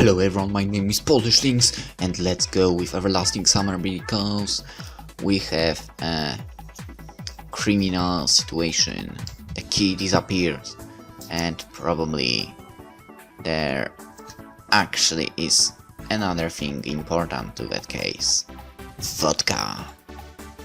Hello everyone, my name is PolishLynx and let's go with Everlasting Summer because we have a criminal situation. The key disappears and probably there actually is another thing important to that case. Vodka.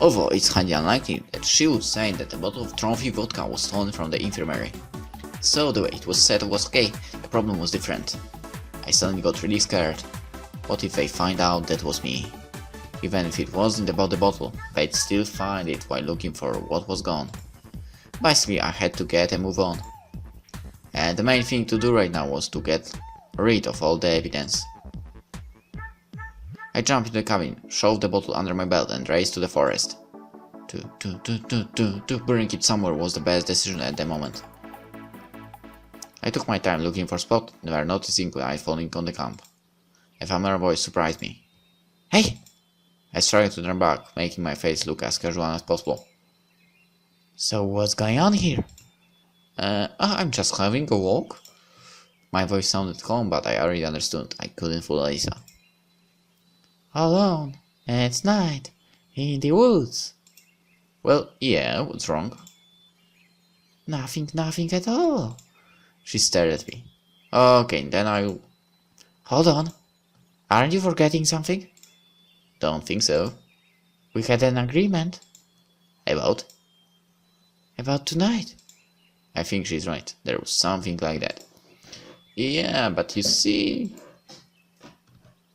Although it's highly unlikely that she would say that a bottle of trophy vodka was stolen from the infirmary. So the way it was said was okay, the problem was different. I suddenly got really scared. What if they find out that was me? Even if it wasn't about the bottle, they'd still find it while looking for what was gone. Basically, I had to get a move on. And the main thing to do right now was to get rid of all the evidence. I jumped into the cabin, shoved the bottle under my belt and raced to the forest. To burying it somewhere was the best decision at the moment. I took my time looking for a spot, never noticing I falling on the camp. A familiar voice surprised me. Hey! I struggled to turn back, making my face look as casual as possible. So what's going on here? I'm just having a walk. My voice sounded calm, but I already understood. I couldn't fool Lisa. Alone? It's night. In the woods. Well, yeah, what's wrong? Nothing at all. She stared at me. Okay, then I'll... Hold on. Aren't you forgetting something? Don't think so. We had an agreement. About? About tonight. I think she's right. There was something like that. Yeah, but you see...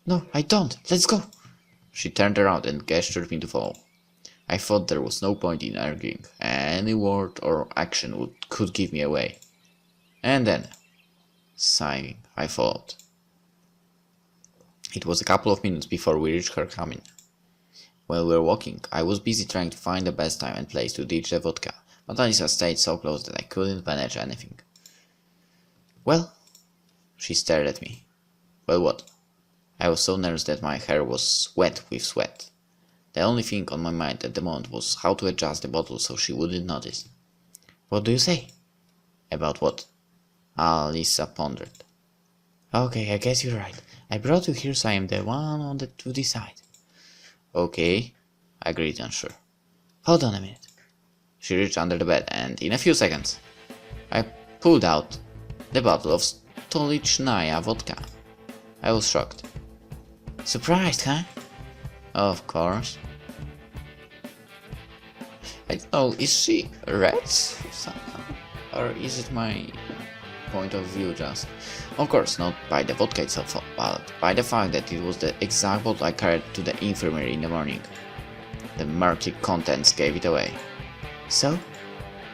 No, I don't. Let's go. She turned around and gestured me to follow. I thought there was no point in arguing. Any word or action could give me away. And then, sighing, I followed. It was a couple of minutes before we reached her cabin. While we were walking, I was busy trying to find the best time and place to ditch the vodka, but Alisa stayed so close that I couldn't manage anything. Well? She stared at me. Well, what? I was so nervous that my hair was wet with sweat. The only thing on my mind at the moment was how to adjust the bottle so she wouldn't notice. What do you say? About what? Alisa pondered. Okay, I guess you're right. I brought you here so I am the one to decide. Okay, I agreed unsure. Hold on a minute. She reached under the bed and in a few seconds I pulled out the bottle of Stolichnaya vodka. I was shocked. Surprised, huh? Of course. I don't know, is she red somehow? Or is it my point of view just? Of course, not by the vodka itself, but by the fact that it was the exact bottle I carried to the infirmary in the morning. The murky contents gave it away. So?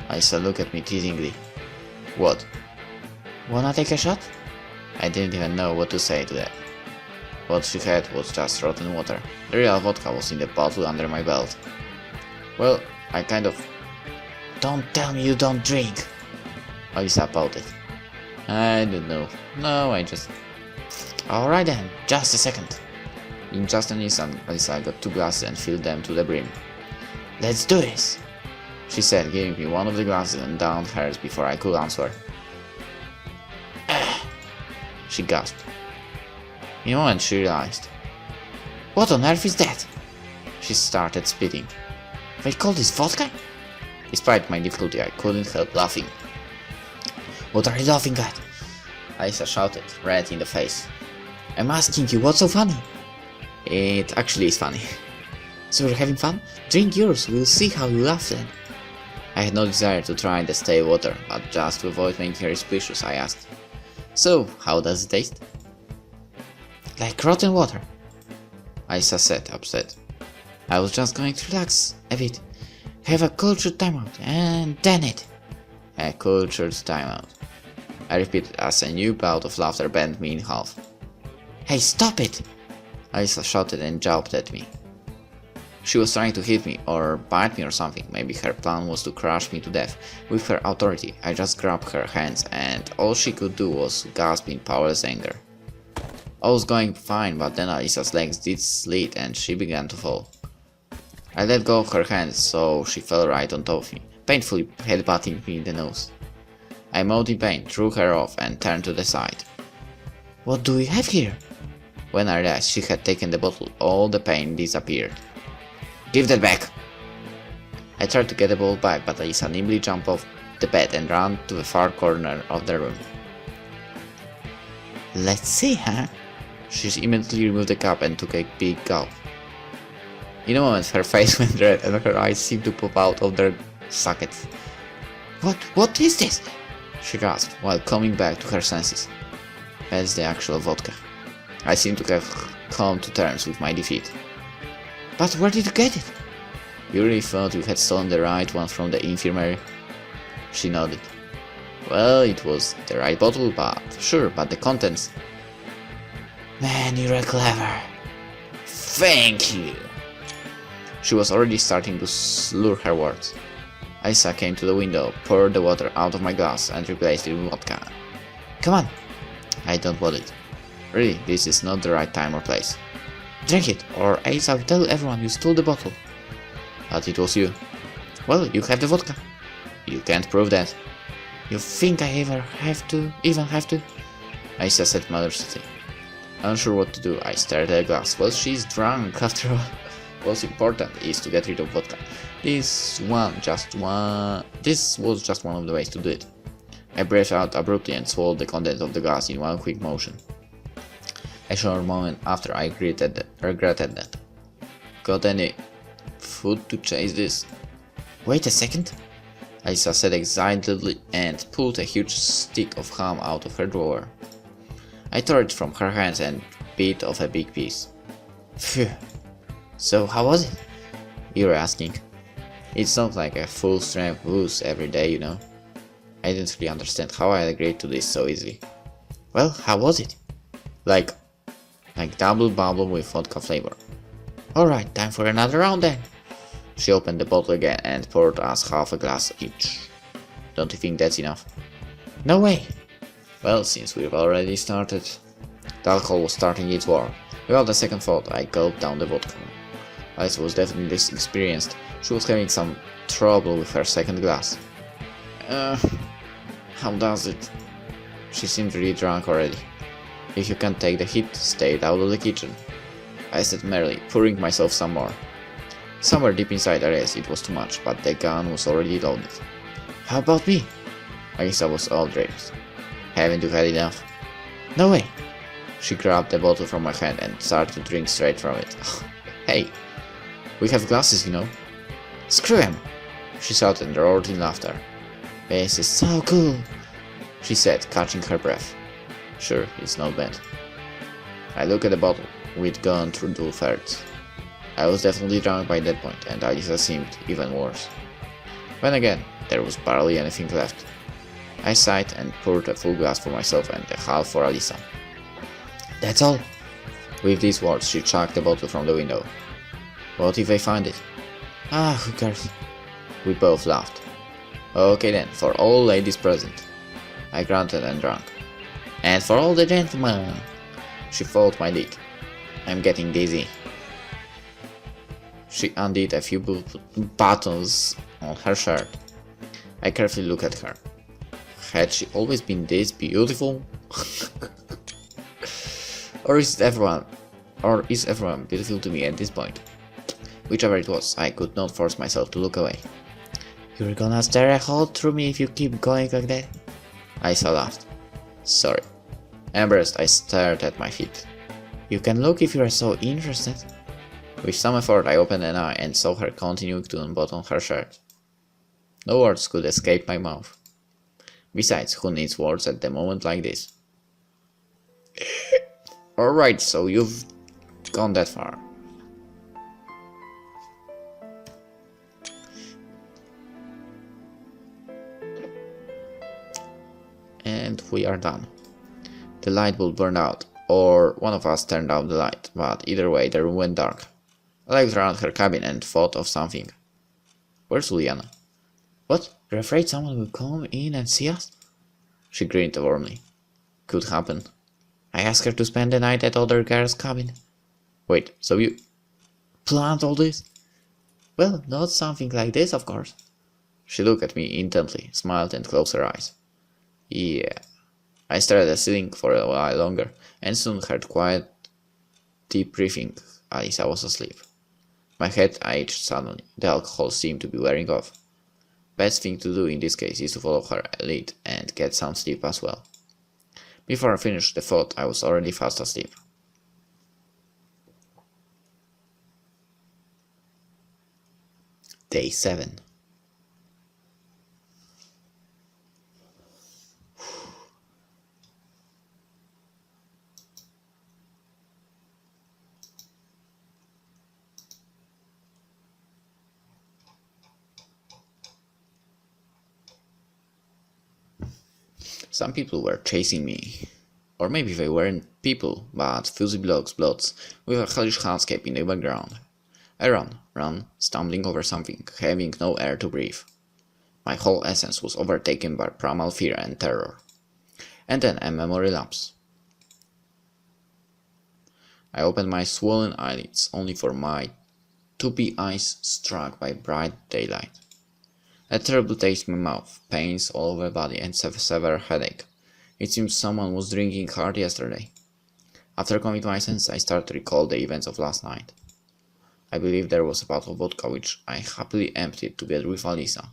Alisa looked at me teasingly. What? Wanna take a shot? I didn't even know what to say to that. What she had was just rotten water. The real vodka was in the bottle under my belt. Well, I kind of... Don't tell me you don't drink! Alisa pouted. I don't know. No, I just... Alright then, just a second. In just an instant, Alisa got 2 glasses and filled them to the brim. Let's do this, she said, giving me one of the glasses and downed hers before I could answer. She gasped. In a moment she realized. What on earth is that? She started spitting. They call this vodka? Despite my difficulty, I couldn't help laughing. What are you laughing at? Alisa shouted, red in the face. I'm asking you, what's so funny? It actually is funny. So you're having fun? Drink yours, we'll see how you laugh then. I had no desire to try the stale water, but just to avoid making her suspicious, I asked. So, how does it taste? Like rotten water, Alisa said, upset. I was just going to relax a bit, have a cultured timeout, and then it. A cultured timeout. I repeated as a new bout of laughter bent me in half. Hey, stop it! Alisa shouted and jabbed at me. She was trying to hit me or bite me or something. Maybe her plan was to crush me to death. With her authority, I just grabbed her hands and all she could do was gasp in powerless anger. All was going fine, but then Alisa's legs did slit and she began to fall. I let go of her hands so she fell right on top of me, painfully headbutting me in the nose. I moaned in pain, threw her off and turned to the side. What do we have here? When I realized she had taken the bottle, all the pain disappeared. Give that back! I tried to get the bottle back, but Alisa nimbly jumped off the bed and ran to the far corner of the room. Let's see, huh? She immediately removed the cup and took a big gulp. In a moment, her face went red and her eyes seemed to pop out of their sockets. What is this? She gasped while coming back to her senses. That's the actual vodka. I seem to have come to terms with my defeat. But where did you get it? You really thought you had stolen the right one from the infirmary? She nodded. Well, it was the right bottle, but the contents... Man, you're clever. Thank you. She was already starting to slur her words. Alisa came to the window, poured the water out of my glass and replaced it with vodka. Come on. I don't want it. Really, this is not the right time or place. Drink it, or else I'll tell everyone you stole the bottle. But it was you. Well, you have the vodka. You can't prove that. You think I even have to? Alisa said maliciously. Unsure what to do, I stared at the glass. Well, she's drunk after all. What's important is to get rid of vodka. This was just one of the ways to do it. I breathed out abruptly and swallowed the contents of the glass in one quick motion. A short moment after, I regretted that. Got any food to chase this? Wait a second, Alisa said excitedly and pulled a huge stick of ham out of her drawer. I tore it from her hands and bit off a big piece. Phew. So how was it? You're asking. It's not like a full-strength booze every day, you know. I didn't really understand how I agreed to this so easily. Well, how was it? Like double bubble with vodka flavor. Alright, time for another round then. She opened the bottle again and poured us half a glass each. Don't you think that's enough? No way! Well, since we've already started... The alcohol was starting its war. Without a second thought, I gulped down the vodka. Alisa was definitely less experienced. She was having some trouble with her second glass. How does it? She seemed really drunk already. If you can't take the heat, stay out of the kitchen. I said merrily, pouring myself some more. Somewhere deep inside I realized it was too much, but the gun was already loaded. How about me? Alisa was outraged. Haven't you had enough? No way! She grabbed the bottle from my hand and started to drink straight from it. Hey! We have glasses, you know. Screw him! She shouted and roared in laughter. This is so cool! She said, catching her breath. Sure, it's not bad. I looked at the bottle. We'd gone through 2/3. I was definitely drunk by that point, and Alisa seemed even worse. When again, there was barely anything left. I sighed and poured a full glass for myself and a half for Alisa. That's all! With these words, she chucked the bottle from the window. What if they find it? Ah, who cares? We both laughed. Okay then, for all ladies present. I grunted and drank. And for all the gentlemen. She followed my lead. I'm getting dizzy. She undid a few buttons on her shirt. I carefully looked at her. Had she always been this beautiful? Or is everyone beautiful to me at this point? Whichever it was, I could not force myself to look away. You're gonna stare a hole through me if you keep going like that? Alisa laughed. Sorry. Embarrassed, I stared at my feet. You can look if you are so interested. With some effort, I opened an eye and saw her continuing to unbutton her shirt. No words could escape my mouth. Besides, who needs words at the moment like this? Alright, so you've gone that far. And we are done. The light bulb burned out, or one of us turned out the light, but either way the room went dark. I looked around her cabin and thought of something. Where's Uliana? What? You're afraid someone will come in and see us? She grinned warmly. Could happen. I asked her to spend the night at other girl's cabin. Wait, so you planned all this? Well, not something like this, of course. She looked at me intently, smiled and closed her eyes. Yeah. I stared at the ceiling for a while longer, and soon heard quiet, deep breathing. Alisa was asleep. My head ached suddenly. The alcohol seemed to be wearing off. Best thing to do in this case is to follow her lead and get some sleep as well. Before I finished the thought, I was already fast asleep. Day 7. Some people were chasing me. Or maybe they weren't people, but fuzzy blocks with a hellish landscape in the background. I ran, stumbling over something, having no air to breathe. My whole essence was overtaken by primal fear and terror. And then a memory lapse. I opened my swollen eyelids, only for my to be eyes struck by bright daylight. A terrible taste in my mouth, pains all over the body, and a severe headache. It seems someone was drinking hard yesterday. After coming to my senses, I started to recall the events of last night. I believe there was a bottle of vodka which I happily emptied together with Alisa.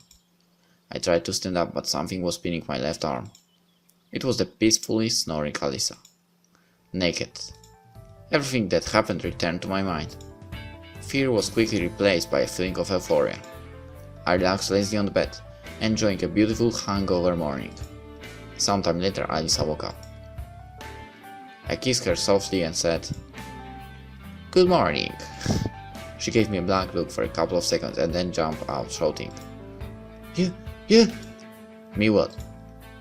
I tried to stand up, but something was pinning my left arm. It was the peacefully snoring Alisa. Naked. Everything that happened returned to my mind. Fear was quickly replaced by a feeling of euphoria. I relaxed lazily on the bed, enjoying a beautiful hangover morning. Sometime later, Alisa woke up. I kissed her softly and said, "Good morning." She gave me a blank look for a couple of seconds and then jumped out shouting, You! Me what?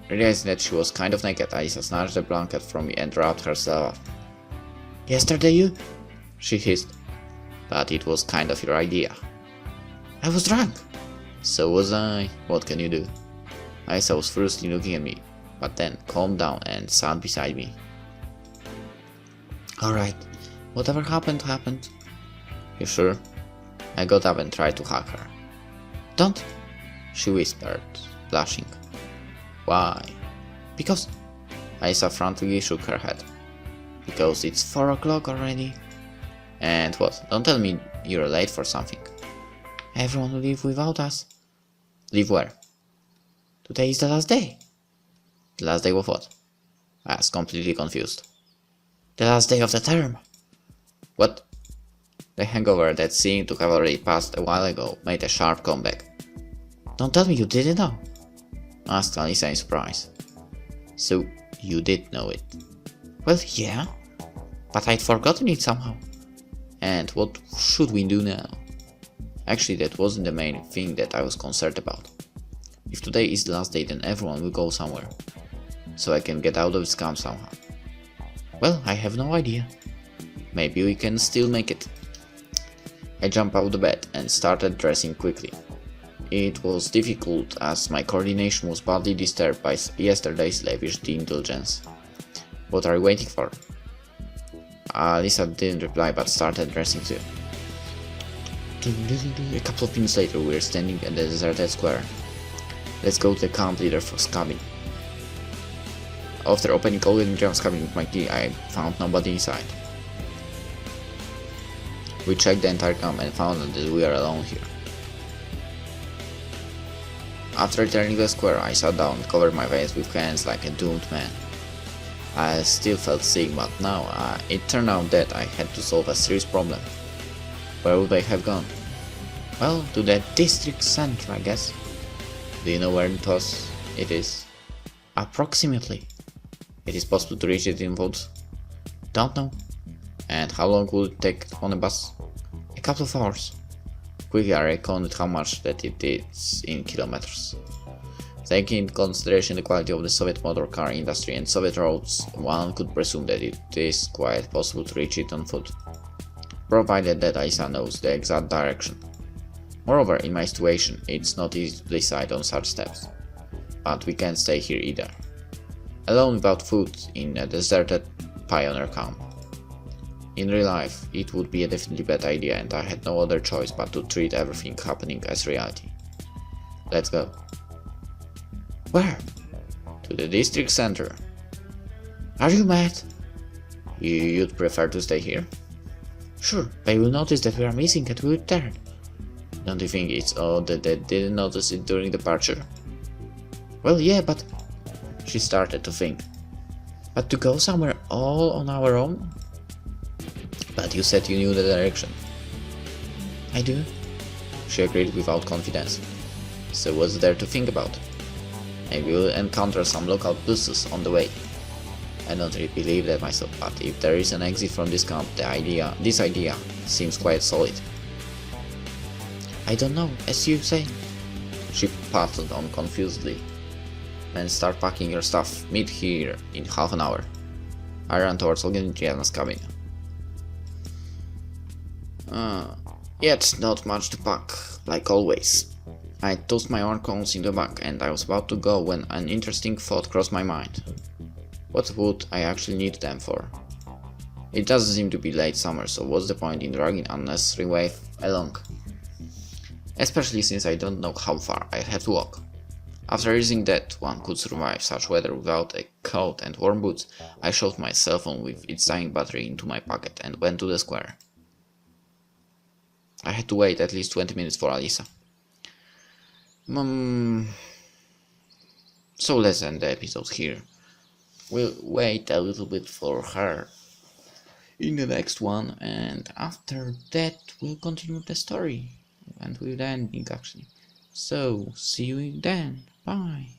Realizing that she was kind of naked, Alisa snatched the blanket from me and wrapped herself up. "Yesterday you?" she hissed. "But it was kind of your idea." "I was drunk." "So was I. What can you do?" Alisa was furiously looking at me, but then calmed down and sat beside me. "Alright, whatever happened, happened." "You sure?" I got up and tried to hug her. "Don't," she whispered, blushing. "Why?" "Because..." Alisa frantically shook her head. "Because it's 4 o'clock already." "And what? Don't tell me you're late for something." "Everyone will leave without us." "Leave where?" "Today is the last day." "The last day of what?" I asked, completely confused. "The last day of the term." "What?" The hangover that seemed to have already passed a while ago made a sharp comeback. "Don't tell me you didn't know," asked Alisa in surprise. "So, you did know it?" "Well, yeah, but I'd forgotten it somehow." "And what should we do now?" Actually, that wasn't the main thing that I was concerned about. If today is the last day, then everyone will go somewhere, so I can get out of this camp somehow. "Well, I have no idea. Maybe we can still make it." I jumped out of bed and started dressing quickly. It was difficult as my coordination was badly disturbed by yesterday's lavish indulgence. "What are you waiting for?" Alisa didn't reply but started dressing too. A couple of minutes later, we were standing at the deserted square. "Let's go to the camp leader's cabin." After opening all the Graham's cabin with my key, I found nobody inside. We checked the entire camp and found that we are alone here. After returning to the square, I sat down and covered my face with hands like a doomed man. I still felt sick, but now it turned out that I had to solve a serious problem. Where would I have gone? Well, to the district center, I guess. Do you know where it is? Approximately. It is possible to reach it in boats? Don't know. And how long would it take on a bus? A couple of hours. Quickly I reckoned how much that it is in kilometers. Taking into consideration the quality of the Soviet motor car industry and Soviet roads, one could presume that it is quite possible to reach it on foot, provided that Alisa knows the exact direction. Moreover, in my situation, it's not easy to decide on such steps. But we can't stay here either. Alone without food in a deserted pioneer camp. In real life, it would be a definitely bad idea and I had no other choice but to treat everything happening as reality. Let's go. Where? To the district center. Are you mad? You'd prefer to stay here? Sure, they will notice that we are missing and will return. Don't you think it's odd that they didn't notice it during departure? Well, yeah, but... She started to think. But to go somewhere all on our own? But you said you knew the direction. I do. She agreed without confidence. So what's there to think about? Maybe we'll encounter some local bosses on the way. I don't really believe that myself, but if there is an exit from this camp, this idea seems quite solid. I don't know, as you say. She patted on confusedly. Then start packing your stuff. Meet here in half an hour. I ran towards Olgenia's cabin. Yet not much to pack, like always. I tossed my armcones in the bag and I was about to go when an interesting thought crossed my mind. What would I actually need them for? It doesn't seem to be late summer, so what's the point in dragging unnecessary weight along? Especially since I don't know how far I have to walk. After realizing that one could survive such weather without a coat and warm boots, I shoved my cell phone with its dying battery into my pocket and went to the square. I had to wait at least 20 minutes for Alisa. So let's end the episode here. We'll wait a little bit for her in the next one, and after that we'll continue the story and with the ending actually. So see you then. Bye.